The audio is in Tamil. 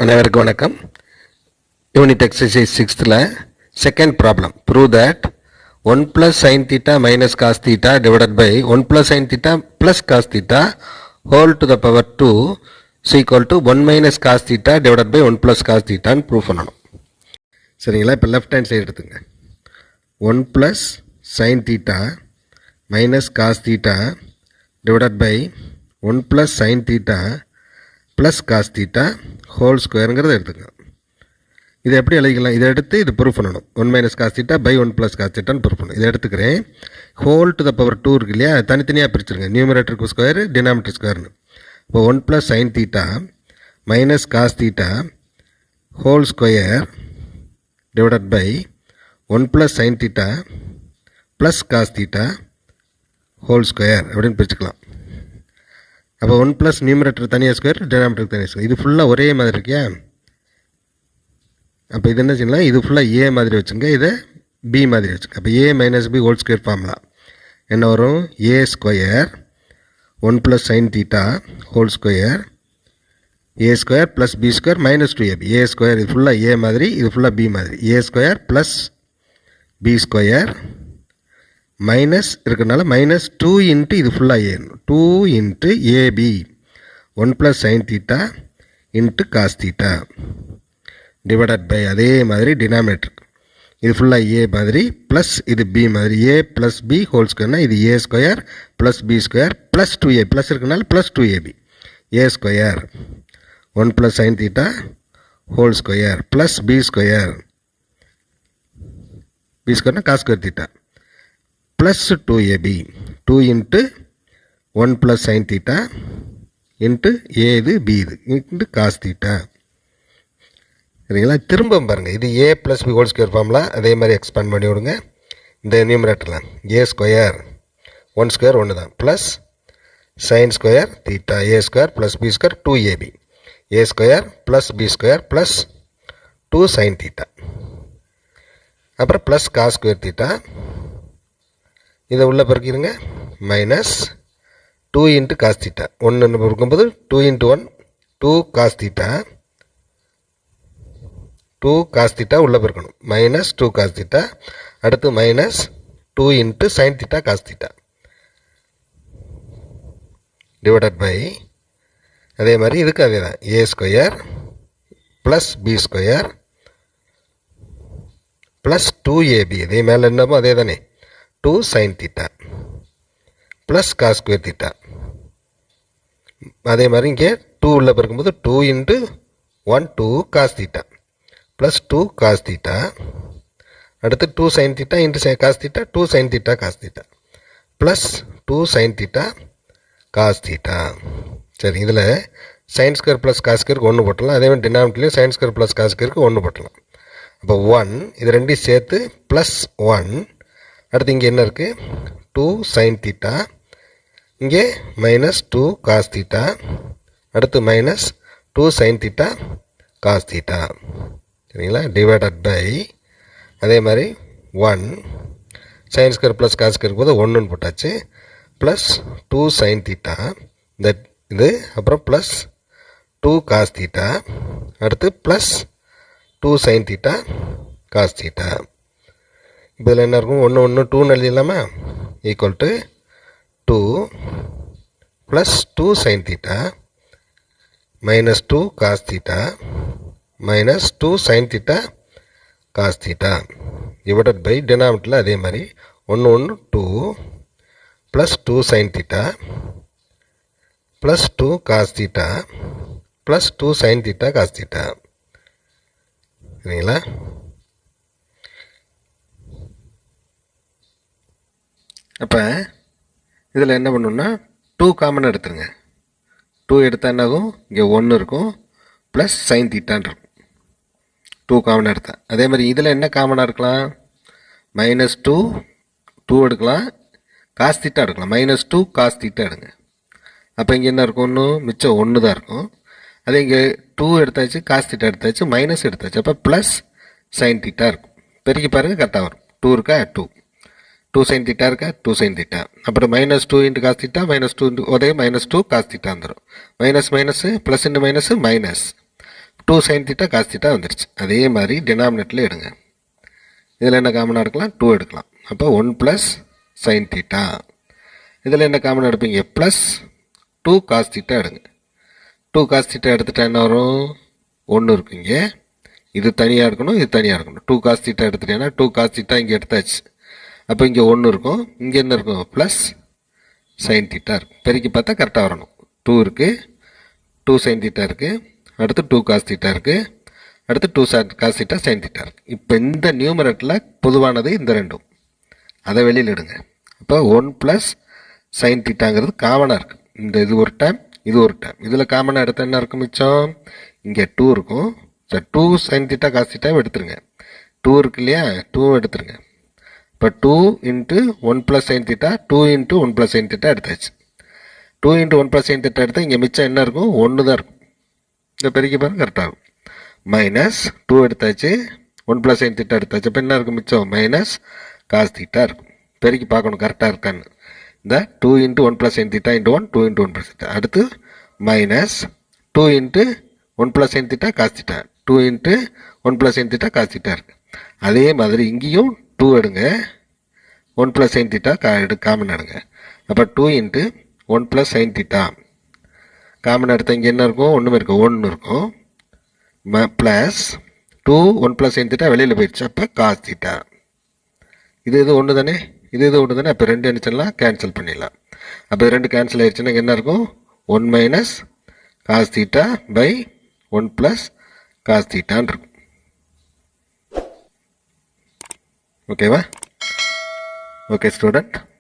அனைவருக்கும் வணக்கம். Unit exercise 6th second problem. Prove that 1 + sin θ minus cos θ divided by 1 + sin θ plus cos θ whole to the power 2 is equal to 1 minus cos θ divided by 1 plus cos θ ன்னு ப்ரூவ் பண்ணணும். சரிங்களா? இப்போ லெஃப்ட் ஹேண்ட் சைடு எடுத்துங்க. 1 plus sin θ minus cos θ divided by 1 plus sin θ plus cos θ whole ஸ்கொயருங்கிறத எடுத்துக்கலாம். இதை எப்படி எழுதிக்கலாம்? இதை எடுத்து இது ப்ரூஃப் பண்ணணும். 1 minus cos θ by 1 plus cos θன்னு proof பண்ணணும். இதை எடுத்துக்கிறேன். ஹோல் டு த பவர் 2 இருக்கு இல்லையா, தனித்தனியாக பிரிச்சுருங்க. நியூமரேட்டருக்கு ஸ்கொயர், டினாமினேட்டர் ஸ்கொயர்னு. இப்போ 1 plus sin θ minus cos θ whole square divided by 1 plus sin θ plus cos θ whole square அப்படின்னு பிரிச்சுக்கலாம். அப்போ 1 ப்ளஸ் நியூமரேட்டர் தனியாக ஸ்கொயர், டினாமினேட்டர் தனியாக ஸ்கொயர். இது ஃபுல்லாக ஒரே மாதிரி இருக்கியா? அப்போ இது என்ன செய்யலாம்? இது ஃபுல்லாக ஏ மாதிரி வச்சுங்க, இதை பி மாதிரி வச்சுங்க. அப்போ A minus B whole square formula என்ன வரும்? A square 1 + sin θ whole square A square plus B square minus 2ab. A square இது ஃபுல்லாக ஏ மாதிரி, இது ஃபுல்லாக பி மாதிரி. A square plus B square minus இருக்கிறனால மைனஸ் 2 இன்ட்டு இது ஃபுல்லாக A, 2 into AB 1 + sin θ into cos θ divided by அதே மாதிரி டினாமினேட்டர் இது ஃபுல்லாக ஏ மாதிரி ப்ளஸ் இது பி மாதிரி. ஏ ப்ளஸ் பி ஹோல் ஸ்கொயர்னால் இது A square plus B square plus 2a plus இருக்கிறனால plus 2ab. A square 1 + sin θ whole square plus B square, B ஸ்கொயர்னால் cos square θ plus 2ab 2 into 1 + sin θ into A இது பி இது இன்ட்டு காஸ் θ. சரிங்களா? திரும்ப பாருங்கள், இது A plus B whole square formula அதே மாதிரி எக்ஸ்பேண்ட் பண்ணி விடுங்க. இந்த நியூமரேட்டரில் ஏ ஸ்கொயர் 1 ஸ்கொயர் 1 தான் plus sine square θ A square plus B square 2ab A square plus B square plus 2 sin θ அப்புறம் ப்ளஸ் காஸ் ஸ்கொயர் θ. இதை உள்ளே பிறக்கிடுங்க. மைனஸ் 2 இன்ட்டு காஸ் θ 1 இருக்கும்போது 2 இன்ட்டு 1 2 காஸ் θ 2 காஸ் θ உள்ளே பிறக்கணும். மைனஸ் 2 காஸ் θ அடுத்து minus 2 into sine θ cos θ divided by அதே மாதிரி இதுக்கு அதே தான் A square plus B square plus 2ab இதே மேலே என்னமோ அதே தானே 2 sin θ ப்ளஸ் காஸ் ஸ்கொயர் θ. அதே மாதிரி இங்கே 2 உள்ள பிறக்கும்போது 2 இன்ட்டு 1 2 காஸ் θ ப்ளஸ் 2 காஸ் θ அடுத்து 2 sin θ into cos θ 2 sin θ cos θ plus 2 sin θ cos θ. சரி, இதில் சைன் ஸ்கொயர் ப்ளஸ் காஸ் ஸ்கொயருக்கு 1 போட்டலாம். அதே மாதிரி டினாமினேட்டர்லேயும் சைன் ஸ்கொயர் ப்ளஸ் காஸ் ஸ்கொயருக்கு 1 போட்டலாம். அப்போ 1 இது ரெண்டையும் சேர்த்து ப்ளஸ் 1. அடுத்து இங்கே என்ன இருக்குது? 2 sin θ இங்கே மைனஸ் 2 காஸ் θ அடுத்து மைனஸ் 2 sin θ காஸ் θ. சரிங்களா? டிவைடட் பை அதே மாதிரி 1 சைன் ஸ்கொயர் ப்ளஸ் காஸ் ஸ்கொயருக்கு போது 1ன்னு போட்டாச்சு ப்ளஸ் 2 sin θ தட் இது அப்புறம் ப்ளஸ் 2 காஸ் θ அடுத்து ப்ளஸ் 2 sin θ காஸ் θ. இப்போ இதில் என்ன இருக்கும்? 1 1 2ன்னு எழுதிடலாமா? Equal to 2 plus 2 sin θ minus 2 cos θ minus 2 sin θ cos θ divided by டினாமினேட்டரில் அதே மாதிரி 1 1 2 plus 2 sin θ plus 2 cos θ plus 2 sin θ cos θ. சரிங்களா? அப்போ இதில் என்ன பண்ணணும்னா 2 காமன் எடுத்துருங்க. 2 எடுத்தால் என்ன ஆகும்? இங்கே 1 இருக்கும் ப்ளஸ் சைன் தீட்டான் இருக்கும். 2 காமன் எடுத்தேன். அதே மாதிரி இதில் என்ன காமனாக இருக்கலாம்? மைனஸ் 2 2 எடுக்கலாம், காஸ் தீட்டா எடுக்கலாம். மைனஸ் 2 காஸ் தீட்டா எடுங்க. அப்போ இங்கே என்ன இருக்கும்? ஒன்று மிச்சம் 1 தான் இருக்கும். அதே இங்கே 2 எடுத்தாச்சு, காஸ் தீட்டா எடுத்தாச்சு, மைனஸ் எடுத்தாச்சு. அப்போ ப்ளஸ் சைன் தீட்டா இருக்கும். பெருக்கி பாருங்கள், கரெக்டாக வரும். 2 இருக்கா? 2 sin θ இருக்கா? 2 sin θ. அப்புறம் minus 2 into cos θ minus 2 into அதே மைனஸ் 2 காஸ் θ வந்துடும். Minus minus plus into minus minus 2 sin theta cos theta வந்துருச்சு. அதே மாதிரி டினாமினேட்டரில் எடுங்க. இதில் என்ன காமனாக எடுக்கலாம்? 2 எடுக்கலாம். அப்போ 1 ப்ளஸ் sin theta. இதில் என்ன காமனாக எடுப்பீங்க? ப்ளஸ் 2 cos theta எடுங்க. 2 cos theta எடுத்துட்டா என்ன வரும்? 1 இருக்குங்க. இது தனியாக இருக்கணும், இது தனியாக இருக்கணும். 2 cos theta எடுத்துட்டேன்னா 2 cos theta இங்கே எடுத்தாச்சு. அப்போ இங்கே 1 இருக்கும், இங்கே என்ன இருக்கும்? ப்ளஸ் sin theta இருக்கும். பெருக்கி பார்த்தா கரெக்டாக வரணும். 2 இருக்குது, 2 sin theta இருக்குது, அடுத்து 2 cos theta இருக்குது, அடுத்து 2 cos theta sin theta இருக்குது. இப்போ இந்த நியூமரேட்டரில் பொதுவானது இந்த ரெண்டும், அதை வெளியில் எடுங்க. அப்போ 1 ப்ளஸ் sin thetaங்கிறது காமனாக இருக்குது. இந்த இது ஒரு டைம், இது ஒரு டைம். இதில் காமனாக எடுத்தால் என்ன இருக்கும் மிச்சம்? இங்கே 2 இருக்கும். 2 sin theta cos theta எடுத்துருங்க. 2 இருக்கு இல்லையா? 2 எடுத்துருங்க. இப்போ 2 into 1 plus sin theta, 2 into 1 plus sin theta எடுத்தாச்சு. 2 இன்ட்டு 1 ப்ளஸ் sin theta எடுத்தால் இங்கே மிச்சம் என்ன இருக்கும்? 1 தான் இருக்கும். இந்த பெருக்கி பாருங்க கரெக்டாக இருக்கும். மைனஸ் 2 எடுத்தாச்சு, 1 ப்ளஸ் sin theta எடுத்தாச்சு. அப்போ என்ன இருக்கும் மிச்சம்? மைனஸ் cos theta இருக்கும். பெருக்கி பார்க்கணும் கரெக்டாக இருக்கான்னு. இந்த 2 into 1 plus sin theta into 1, 2 into 1 plus theta. அடுத்து minus 2 into 1 plus sin theta cos theta, 2 into 1 plus sin theta cos theta இருக்குது. அதே மாதிரி இங்கேயும் 2 எடுங்க, 1 ப்ளஸ் sin theta காமன் எடுங்க. அப்போ 2 into 1 plus sin theta common எடுத்தால் இங்கே என்ன இருக்கும்? ஒன்றுமே இருக்கும், 1 இருக்கும். ப்ளஸ் 2 1 ப்ளஸ் sin theta வெளியில் போயிடுச்சு. அப்போ cos theta. இது ஒன்று தானே, இது ஒன்று தானே. அப்போ 2 என்ன சொல்லலாம்? கேன்சல் பண்ணிடலாம். அப்போ 2 கேன்சல் ஆயிடுச்சுன்னா என்ன இருக்கும்? 1 minus cos theta by 1 plus cos thetaன்னு இருக்கும். ஓகேவா? Okay student.